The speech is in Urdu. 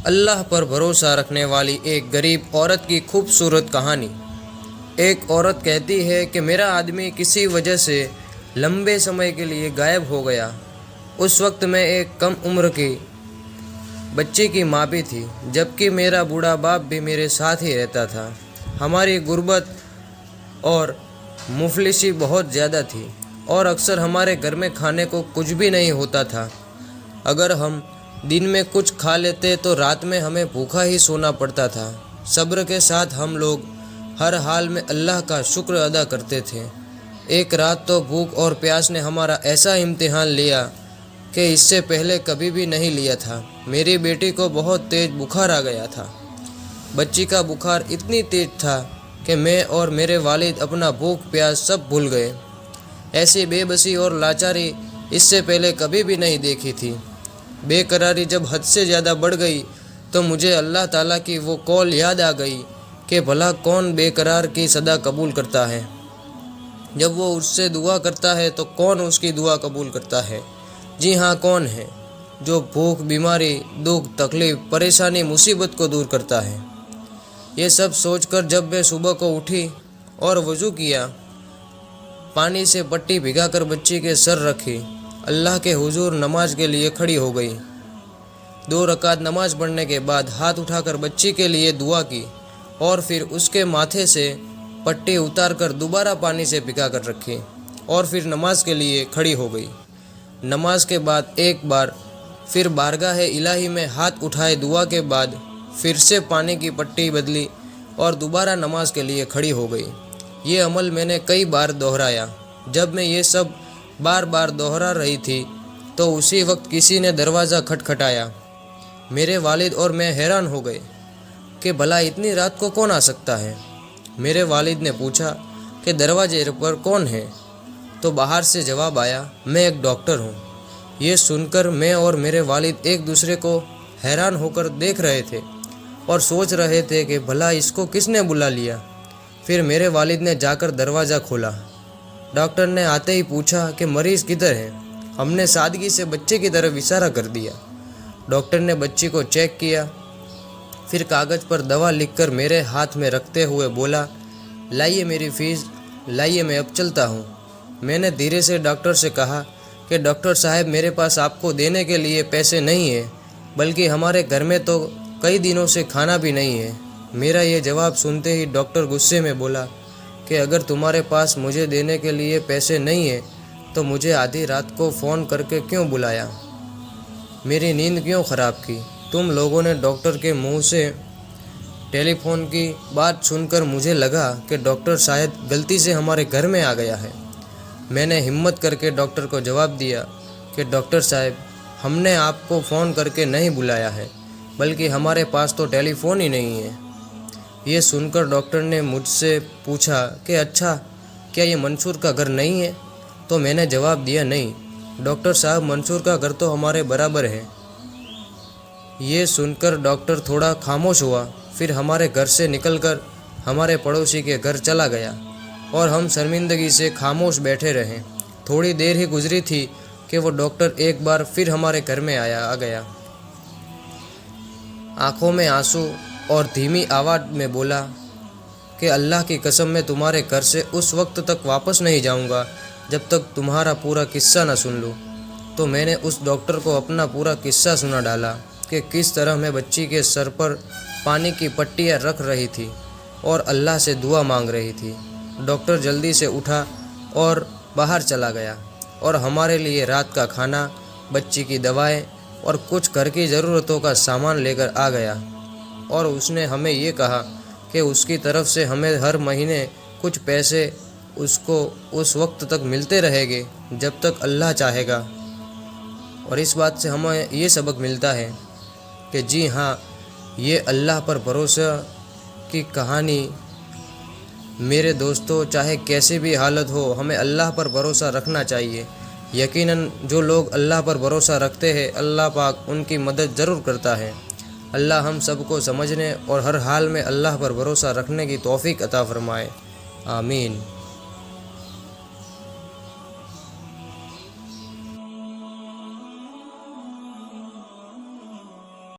اللہ پر بھروسہ رکھنے والی ایک غریب عورت کی خوبصورت کہانی۔ ایک عورت کہتی ہے کہ میرا آدمی کسی وجہ سے لمبے سمے کے لیے غائب ہو گیا۔ اس وقت میں ایک کم عمر کی بچی کی ماں بھی تھی، جبکہ میرا بوڑھا باپ بھی میرے ساتھ ہی رہتا تھا۔ ہماری غربت اور مفلسی بہت زیادہ تھی اور اکثر ہمارے گھر میں کھانے کو کچھ بھی نہیں ہوتا تھا۔ اگر ہم دن میں کچھ کھا لیتے تو رات میں ہمیں بھوکا ہی سونا پڑتا تھا۔ صبر کے ساتھ ہم لوگ ہر حال میں اللہ کا شکر ادا کرتے تھے۔ ایک رات تو بھوک اور پیاس نے ہمارا ایسا امتحان لیا کہ اس سے پہلے کبھی بھی نہیں لیا تھا۔ میری بیٹی کو بہت تیز بخار آ گیا تھا۔ بچی کا بخار اتنی تیز تھا کہ میں اور میرے والد اپنا بھوک پیاس سب بھول گئے۔ ایسی بے بسی اور لاچاری اس سے پہلے کبھی بھی نہیں دیکھی تھی۔ بے قراری جب حد سے زیادہ بڑھ گئی تو مجھے اللہ تعالیٰ کی وہ قول یاد آ گئی کہ بھلا کون بے قرار کی صدا قبول کرتا ہے؟ جب وہ اس سے دعا کرتا ہے تو کون اس کی دعا قبول کرتا ہے؟ جی ہاں، کون ہے جو بھوک، بیماری، دکھ، تکلیف، پریشانی، مصیبت کو دور کرتا ہے؟ یہ سب سوچ کر جب میں صبح کو اٹھی اور وضو کیا، پانی سے پٹی بھگا کر بچی کے سر رکھی، اللہ کے حضور نماز کے لیے کھڑی ہو گئی۔ 2 رکعت نماز پڑھنے کے بعد ہاتھ اٹھا کر بچی کے لیے دعا کی اور پھر اس کے ماتھے سے پٹی اتار کر دوبارہ پانی سے بھگا کر رکھی اور پھر نماز کے لیے کھڑی ہو گئی۔ نماز کے بعد ایک بار پھر بارگاہ الہی میں ہاتھ اٹھائے دعا کے بعد پھر سے پانی کی پٹی بدلی اور دوبارہ نماز کے لیے کھڑی ہو گئی۔ یہ عمل میں نے کئی بار دہرایا۔ جب میں یہ سب بار بار دہرا رہی تھی تو اسی وقت کسی نے دروازہ کھٹکھٹایا۔ میرے والد اور میں حیران ہو گئے کہ بھلا اتنی رات کو کون آ سکتا ہے؟ میرے والد نے پوچھا کہ دروازے پر کون ہے؟ تو باہر سے جواب آیا، میں ایک ڈاکٹر ہوں۔ یہ سن کر میں اور میرے والد ایک دوسرے کو حیران ہو کر دیکھ رہے تھے اور سوچ رہے تھے کہ بھلا اس کو کس نے بلا لیا۔ پھر میرے والد نے جا کر دروازہ کھولا۔ ڈاکٹر نے آتے ہی پوچھا کہ مریض کدھر ہے؟ ہم نے سادگی سے بچے کی طرف اشارہ کر دیا۔ ڈاکٹر نے بچی کو چیک کیا، پھر کاغذ پر دوا لکھ کر میرے ہاتھ میں رکھتے ہوئے بولا، لائیے میری فیس، لائیے میں اب چلتا ہوں۔ میں نے دھیرے سے ڈاکٹر سے کہا کہ ڈاکٹر صاحب، میرے پاس آپ کو دینے کے لیے پیسے نہیں ہیں، بلکہ ہمارے گھر میں تو کئی دنوں سے کھانا بھی نہیں ہے۔ میرا یہ جواب سنتے ہی ڈاکٹر غصے میں بولا کہ اگر تمہارے پاس مجھے دینے کے لیے پیسے نہیں ہیں تو مجھے آدھی رات کو فون کر کے کیوں بلایا؟ میری نیند کیوں خراب کی؟ تم لوگوں نے ڈاکٹر کے منہ سے ٹیلی فون کی بات سن کر مجھے لگا کہ ڈاکٹر شاید غلطی سے ہمارے گھر میں آ گیا ہے۔ میں نے ہمت کر کے ڈاکٹر کو جواب دیا کہ ڈاکٹر صاحب، ہم نے آپ کو فون کر کے نہیں بلایا ہے، بلکہ ہمارے پاس تو ٹیلی فون ہی نہیں ہے۔ یہ سن کر ڈاکٹر نے مجھ سے پوچھا کہ اچھا، کیا یہ منصور کا گھر نہیں ہے؟ تو میں نے جواب دیا، نہیں ڈاکٹر صاحب، منصور کا گھر تو ہمارے برابر ہے۔ یہ سن کر ڈاکٹر تھوڑا خاموش ہوا، پھر ہمارے گھر سے نکل کر ہمارے پڑوسی کے گھر چلا گیا اور ہم شرمندگی سے خاموش بیٹھے رہے۔ تھوڑی دیر ہی گزری تھی کہ وہ ڈاکٹر ایک بار پھر ہمارے گھر میں آ گیا۔ آنکھوں میں آنسو اور دھیمی آواز میں بولا کہ اللہ کی قسم، میں تمہارے گھر سے اس وقت تک واپس نہیں جاؤں گا جب تک تمہارا پورا قصہ نہ سن لوں۔ تو میں نے اس ڈاکٹر کو اپنا پورا قصہ سنا ڈالا کہ کس طرح میں بچی کے سر پر پانی کی پٹیاں رکھ رہی تھی اور اللہ سے دعا مانگ رہی تھی۔ ڈاکٹر جلدی سے اٹھا اور باہر چلا گیا اور ہمارے لیے رات کا کھانا، بچی کی دوائیں اور کچھ گھر کی ضرورتوں کا سامان لے کر آ گیا، اور اس نے ہمیں یہ کہا کہ اس کی طرف سے ہمیں ہر مہینے کچھ پیسے اس کو اس وقت تک ملتے رہیں گے جب تک اللہ چاہے گا۔ اور اس بات سے ہمیں یہ سبق ملتا ہے کہ جی ہاں، یہ اللہ پر بھروسہ کی کہانی۔ میرے دوستو، چاہے کیسی بھی حالت ہو، ہمیں اللہ پر بھروسہ رکھنا چاہیے۔ یقیناً جو لوگ اللہ پر بھروسہ رکھتے ہیں، اللہ پاک ان کی مدد ضرور کرتا ہے۔ اللہ ہم سب کو سمجھنے اور ہر حال میں اللہ پر بھروسہ رکھنے کی توفیق عطا فرمائے، آمین۔